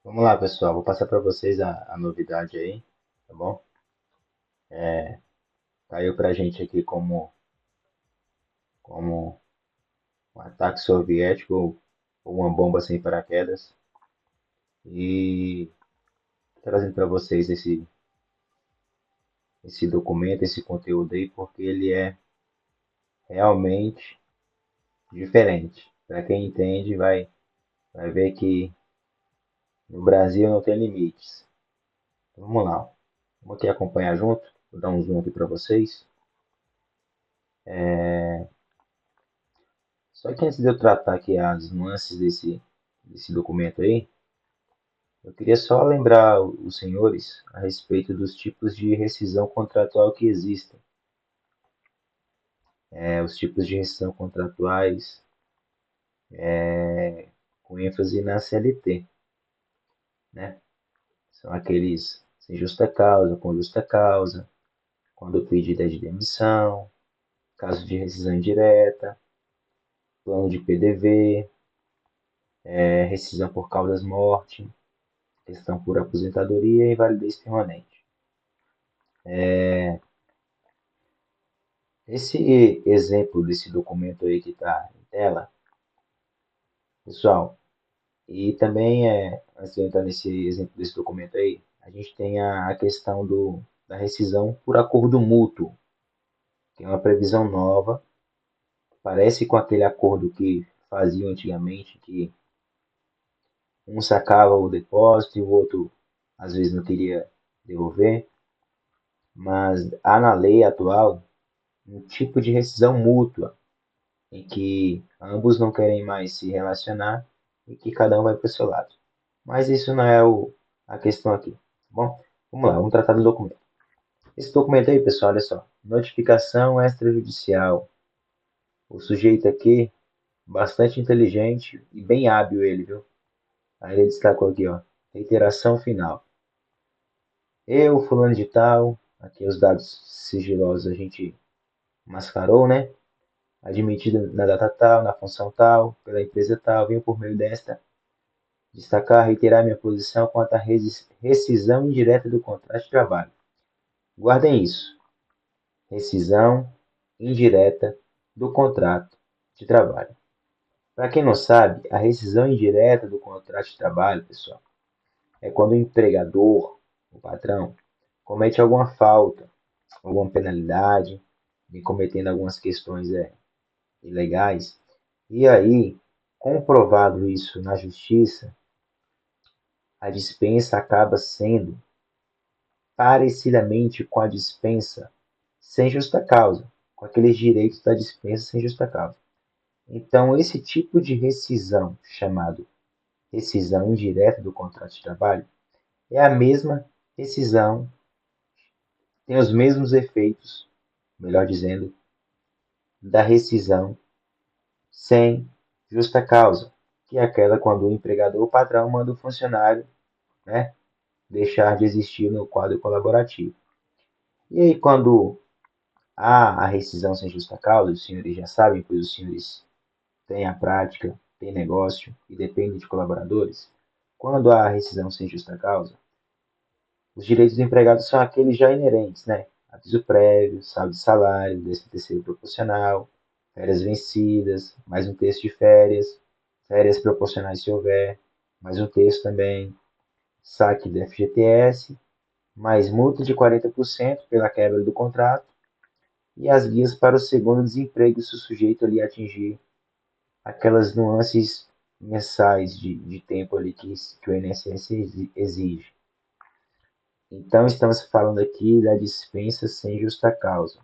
Vamos lá, pessoal. Vou passar para vocês a novidade aí, tá bom? Caiu para a gente aqui como um ataque soviético ou uma bomba sem paraquedas. E tô trazendo para vocês esse documento, esse conteúdo aí, porque ele é realmente diferente. Para quem entende, vai ver que no Brasil não tem limites. Então, vamos lá. Vamos aqui acompanhar junto. Vou dar um zoom aqui para vocês. Só que antes de eu tratar aqui as nuances desse documento aí, eu queria só lembrar os senhores a respeito dos tipos de rescisão contratual que existem. Os tipos de rescisão contratuais com ênfase na CLT, né? São aqueles sem justa causa, com justa causa, quando pedida de demissão, caso de rescisão indireta, plano de PDV, rescisão por causas morte, questão por aposentadoria e invalidez permanente. Esse exemplo desse documento aí que está em tela, pessoal, e também, antes de eu entrar nesse exemplo desse documento aí, a gente tem a questão da rescisão por acordo mútuo, que é uma previsão nova, parece com aquele acordo que faziam antigamente, que um sacava o depósito e o outro às vezes não queria devolver, mas há na lei atual um tipo de rescisão mútua, em que ambos não querem mais se relacionar e que cada um vai para o seu lado. Mas isso não é a questão aqui, tá bom? Vamos lá, vamos tratar do documento. Esse documento aí, pessoal, olha só. Notificação extrajudicial. O sujeito aqui, bastante inteligente e bem hábil ele, viu? Aí ele destacou aqui, ó. Reiteração final. Eu, fulano de tal, aqui os dados sigilosos a gente mascarou, né? Admitido na data tal, na função tal, pela empresa tal, venho por meio desta destacar, reiterar minha posição quanto à rescisão indireta do contrato de trabalho. Guardem isso. Rescisão indireta do contrato de trabalho. Para quem não sabe, a rescisão indireta do contrato de trabalho, pessoal, é quando o empregador, o patrão, comete alguma falta, alguma penalidade, vem cometendo algumas questões ilegais, e aí, comprovado isso na justiça, a dispensa acaba sendo parecidamente com a dispensa sem justa causa, com aqueles direitos da dispensa sem justa causa. Então, esse tipo de rescisão, chamado rescisão indireta do contrato de trabalho, é a mesma rescisão, tem os mesmos efeitos, melhor dizendo, da rescisão sem justa causa, que é aquela quando o empregador ou o patrão manda o funcionário, né, deixar de existir no quadro colaborativo. E aí, quando há a rescisão sem justa causa, os senhores já sabem, pois os senhores têm a prática, têm negócio e dependem de colaboradores. Quando há rescisão sem justa causa, os direitos do empregado são aqueles já inerentes, né? Aviso prévio, saldo de salário, 13º proporcional, férias vencidas, mais um terço de férias, férias proporcionais se houver, mais um terço também, saque do FGTS, mais multa de 40% pela quebra do contrato e as guias para o segundo desemprego se o sujeito ali atingir aquelas nuances mensais de tempo ali que o INSS exige. Então, estamos falando aqui da dispensa sem justa causa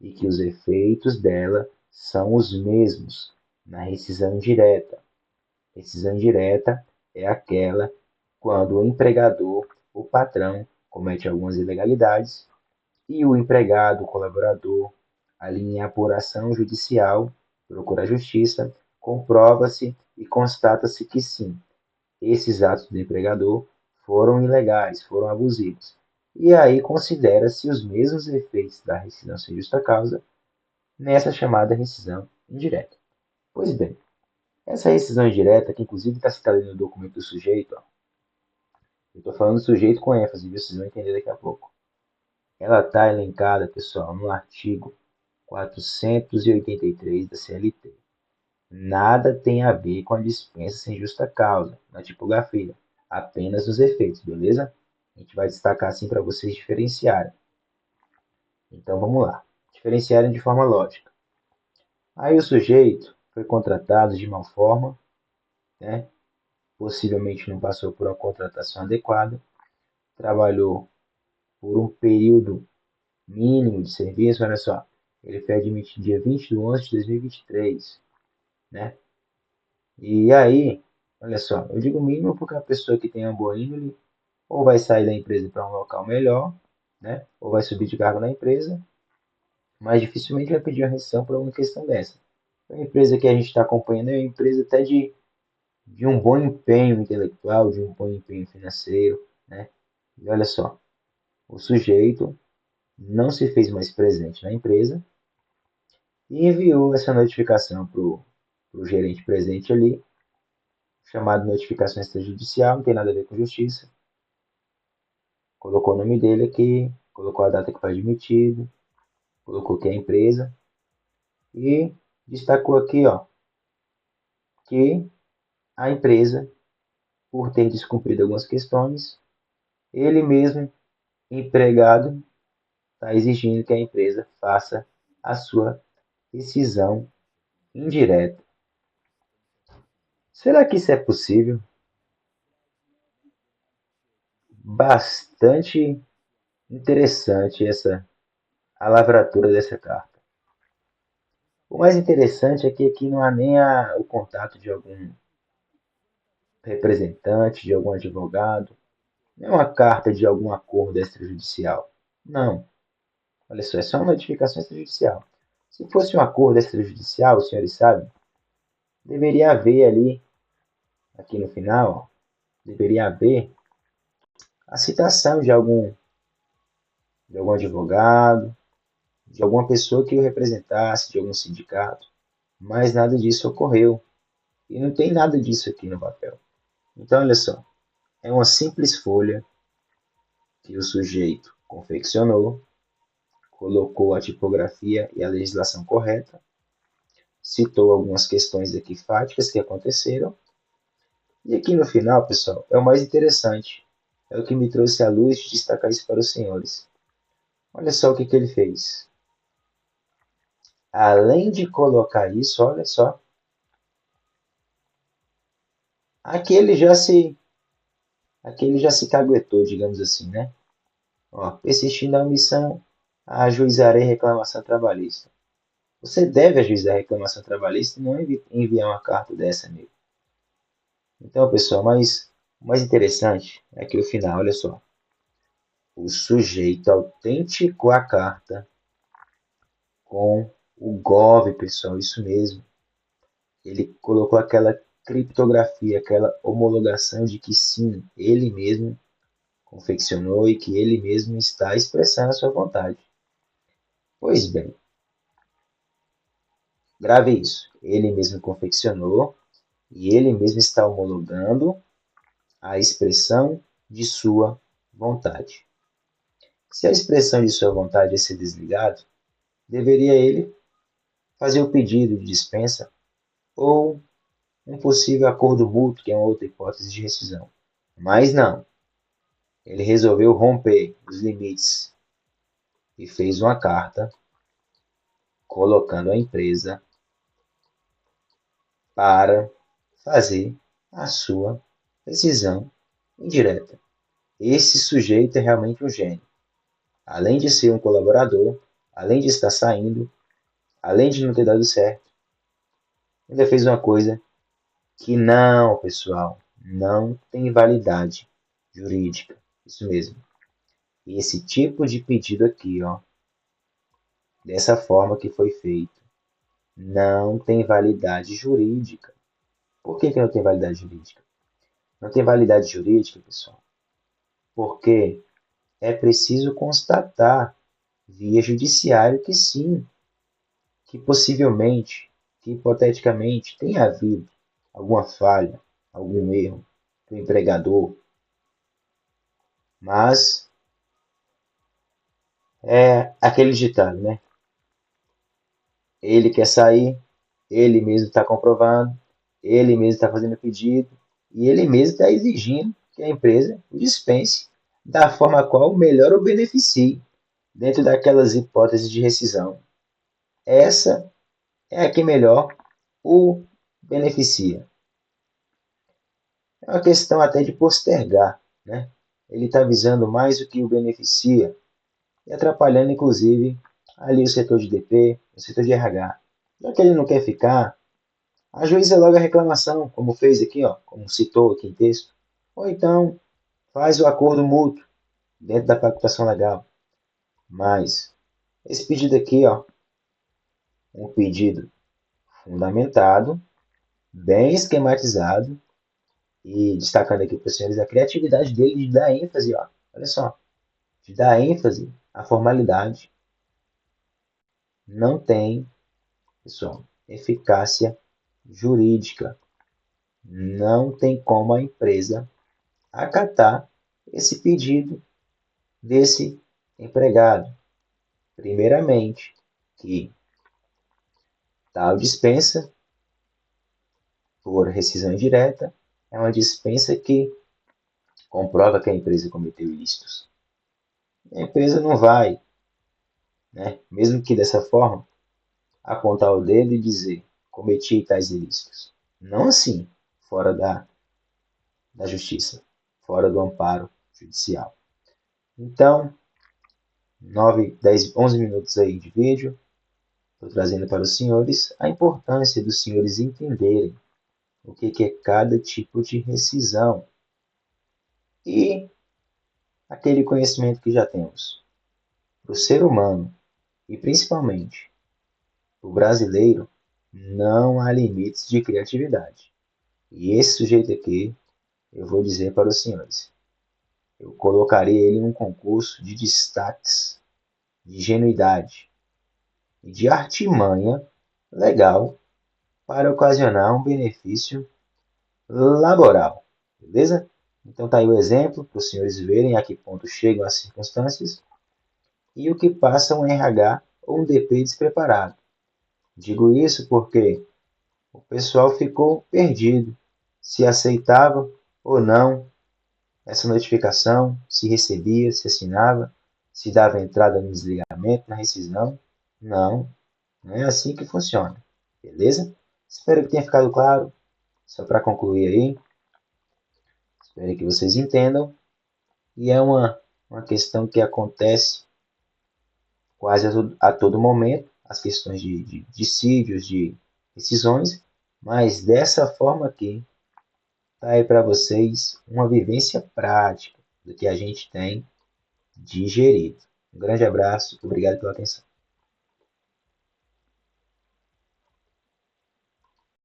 e que os efeitos dela são os mesmos na rescisão direta. Rescisão direta é aquela quando o empregador, o patrão, comete algumas ilegalidades e o empregado, o colaborador, ali em apuração judicial, procura a justiça, comprova-se e constata-se que sim, esses atos do empregador foram ilegais, foram abusivos. E aí considera-se os mesmos efeitos da rescisão sem justa causa nessa chamada rescisão indireta. Pois bem, essa rescisão indireta, que inclusive está citada no documento do sujeito, ó, Eu estou falando sujeito com ênfase, viu? Vocês vão entender daqui a pouco. Ela está elencada, pessoal, no artigo 483 da CLT. Nada tem a ver com a dispensa sem justa causa, na tipografia, apenas nos efeitos, beleza? A gente vai destacar assim para vocês diferenciarem. Então vamos lá, diferenciarem de forma lógica. Aí o sujeito foi contratado de mal forma, né? Possivelmente não passou por uma contratação adequada, trabalhou por um período mínimo de serviço, olha só, ele foi admitido dia 20 de 11 de 2023, né? E aí, olha só, eu digo mínimo porque a pessoa que tem uma boa índole ou vai sair da empresa para um local melhor, né? Ou vai subir de cargo na empresa, mas dificilmente vai pedir uma rescisão por alguma questão dessa. A empresa que a gente está acompanhando é uma empresa até de um bom empenho intelectual, de um bom empenho financeiro, né? E olha só, o sujeito não se fez mais presente na empresa e enviou essa notificação para o gerente presente ali, chamado notificação extrajudicial, não tem nada a ver com justiça. Colocou o nome dele aqui, colocou a data que foi admitido, colocou que é a empresa e destacou aqui, ó, que a empresa, por ter descumprido algumas questões, ele mesmo, empregado, está exigindo que a empresa faça a sua rescisão indireta. Será que isso é possível? Bastante interessante essa a lavratura dessa carta. O mais interessante é que aqui não há nem o contato de algum representante, de algum advogado, não é uma carta de algum acordo extrajudicial. Não. Olha só, é só uma notificação extrajudicial. Se fosse um acordo extrajudicial, os senhores sabem, deveria haver ali, aqui no final, ó, deveria haver a citação de algum advogado, de alguma pessoa que o representasse, de algum sindicato, mas nada disso ocorreu. E não tem nada disso aqui no papel. Então, olha só, é uma simples folha que o sujeito confeccionou, colocou a tipografia e a legislação correta, citou algumas questões aqui fáticas que aconteceram, e aqui no final, pessoal, é o mais interessante, é o que me trouxe à luz de destacar isso para os senhores. Olha só o que ele fez. Além de colocar isso, olha só, aqui ele já se, aqui ele já se caguetou, digamos assim, né? Ó, persistindo a omissão, ajuizarei reclamação trabalhista. Você deve ajuizar a reclamação trabalhista e não enviar uma carta dessa, amigo. Então, pessoal, o mais interessante é que o final, olha só, o sujeito autenticou a carta com o Gov, pessoal, isso mesmo. Ele colocou aquela criptografia, aquela homologação de que sim, ele mesmo confeccionou e que ele mesmo está expressando a sua vontade. Pois bem, grave isso. Ele mesmo confeccionou e ele mesmo está homologando a expressão de sua vontade. Se a expressão de sua vontade é ser desligado, deveria ele fazer o pedido de dispensa ou um possível acordo mútuo, que é uma outra hipótese de rescisão. Mas não. Ele resolveu romper os limites e fez uma carta colocando a empresa para fazer a sua rescisão indireta. Esse sujeito é realmente um gênio. Além de ser um colaborador, além de estar saindo, além de não ter dado certo, ainda fez uma coisa que não, pessoal, não tem validade jurídica. Isso mesmo. E esse tipo de pedido aqui, ó, dessa forma que foi feito, não tem validade jurídica. Por que não tem validade jurídica? Não tem validade jurídica, pessoal, porque é preciso constatar via judiciário que sim, que possivelmente, que hipoteticamente tenha havido alguma falha, algum erro do empregador Mas é aquele ditado, né? Ele quer sair, ele mesmo está comprovando, ele mesmo está fazendo pedido e ele mesmo está exigindo que a empresa o dispense da forma a qual melhor o beneficie dentro daquelas hipóteses de rescisão. Essa é a que melhor o beneficia. É uma questão até de postergar, né? Ele está visando mais o que o beneficia e atrapalhando, inclusive, ali o setor de DP, o setor de RH. Já que ele não quer ficar, ajuiza logo a reclamação, como fez aqui, ó, como citou aqui em texto. Ou então, faz o acordo mútuo dentro da pactuação legal. Mas, esse pedido aqui, ó, um pedido fundamentado, bem esquematizado, e destacando aqui para os senhores a criatividade dele de dar ênfase, ó, olha só, de dar ênfase à formalidade, não tem, pessoal, eficácia jurídica. Não tem como a empresa acatar esse pedido desse empregado. Primeiramente, que tal dispensa por rescisão indireta é uma dispensa que comprova que a empresa cometeu ilícitos. A empresa não vai, né, mesmo que dessa forma, apontar o dedo e dizer cometi tais ilícitos. Não assim, fora da justiça, fora do amparo judicial. Então, 9, 10, 11 minutos aí de vídeo. Estou trazendo para os senhores a importância dos senhores entenderem o que é cada tipo de rescisão e aquele conhecimento que já temos. Para o ser humano e principalmente para o brasileiro, não há limites de criatividade. E esse sujeito aqui, eu vou dizer para os senhores, eu colocaria ele num concurso de destaques, de ingenuidade e de artimanha legal para ocasionar um benefício laboral, beleza? Então tá aí o exemplo para os senhores verem a que ponto chegam as circunstâncias e o que passa um RH ou um DP despreparado. Digo isso porque o pessoal ficou perdido se aceitava ou não essa notificação, se recebia, se assinava, se dava entrada no desligamento, na rescisão. Não, não é assim que funciona, beleza? Espero que tenha ficado claro. Só para concluir aí, espero que vocês entendam. E é uma questão que acontece quase a todo momento, as questões de dissídios, de decisões, mas dessa forma aqui, tá aí para vocês uma vivência prática do que a gente tem digerido. Um grande abraço, obrigado pela atenção.